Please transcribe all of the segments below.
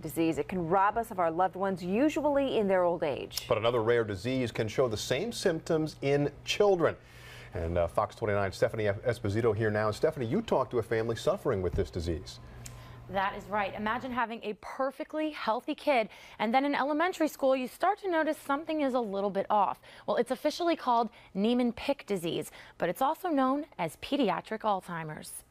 Disease. It can rob us of our loved ones, usually in their old age. But another rare disease can show the same symptoms in children. And Fox 29 Stephanie Esposito here now. Stephanie, you talked to a family suffering with this disease. That is right. Imagine having a perfectly healthy kid, and then in elementary school you start to notice something is a little bit off. Well, it's officially called Niemann-Pick disease, but it's also known as pediatric Alzheimer's.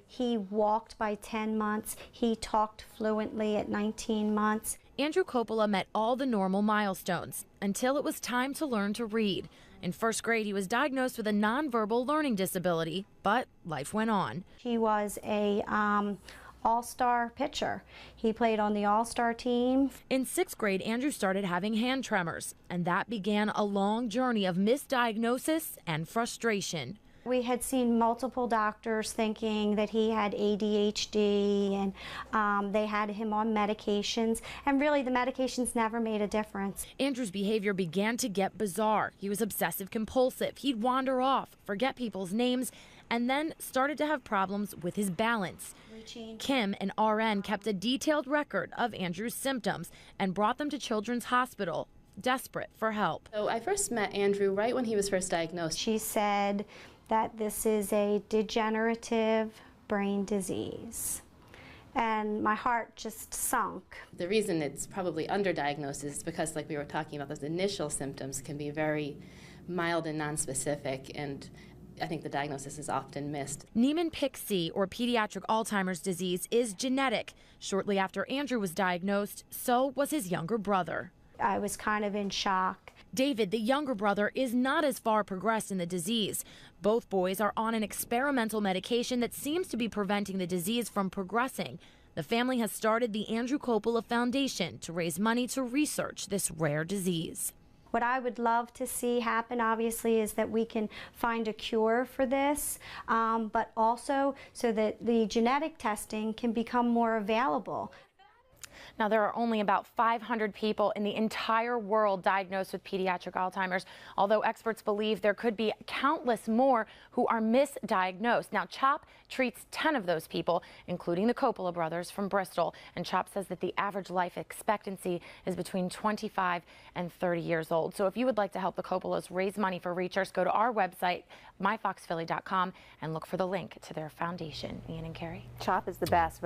He walked by 10 months. He talked fluently at 19 months. Andrew Coppola met all the normal milestones until it was time to learn to read. In first grade, he was diagnosed with a nonverbal learning disability, but life went on. He was a all-star pitcher. He played on the all-star team. In sixth grade, Andrew started having hand tremors, and that began a long journey of misdiagnosis and frustration. We had seen multiple doctors thinking that he had ADHD, and they had him on medications, and really the medications never made a difference. Andrew's behavior began to get bizarre. He was obsessive compulsive. He'd wander off, forget people's names, and then started to have problems with his balance. Kim, an RN, kept a detailed record of Andrew's symptoms and brought them to Children's Hospital, desperate for help. So I first met Andrew right when he was first diagnosed. She said that this is a degenerative brain disease, and my heart just sunk. The reason it's probably underdiagnosed is because, like we were talking about, those initial symptoms can be very mild and nonspecific, and I think the diagnosis is often missed. Niemann-Pick C, or pediatric Alzheimer's disease, is genetic. Shortly after Andrew was diagnosed, so was his younger brother. I was kind of in shock. David, the younger brother, is not as far progressed in the disease. Both boys are on an experimental medication that seems to be preventing the disease from progressing. The family has started the Andrew Coppola Foundation to raise money to research this rare disease. What I would love to see happen, obviously, is that we can find a cure for this, but also so that the genetic testing can become more available. Now, there are only about 500 people in the entire world diagnosed with pediatric Alzheimer's, although experts believe there could be countless more who are misdiagnosed. Now, CHOP treats 10 of those people, including the Coppola brothers from Bristol, and CHOP says that the average life expectancy is between 25 and 30 years old. So if you would like to help the Coppolas raise money for research, go to our website, myfoxphilly.com, and look for the link to their foundation. Ian and Carrie. CHOP is the best.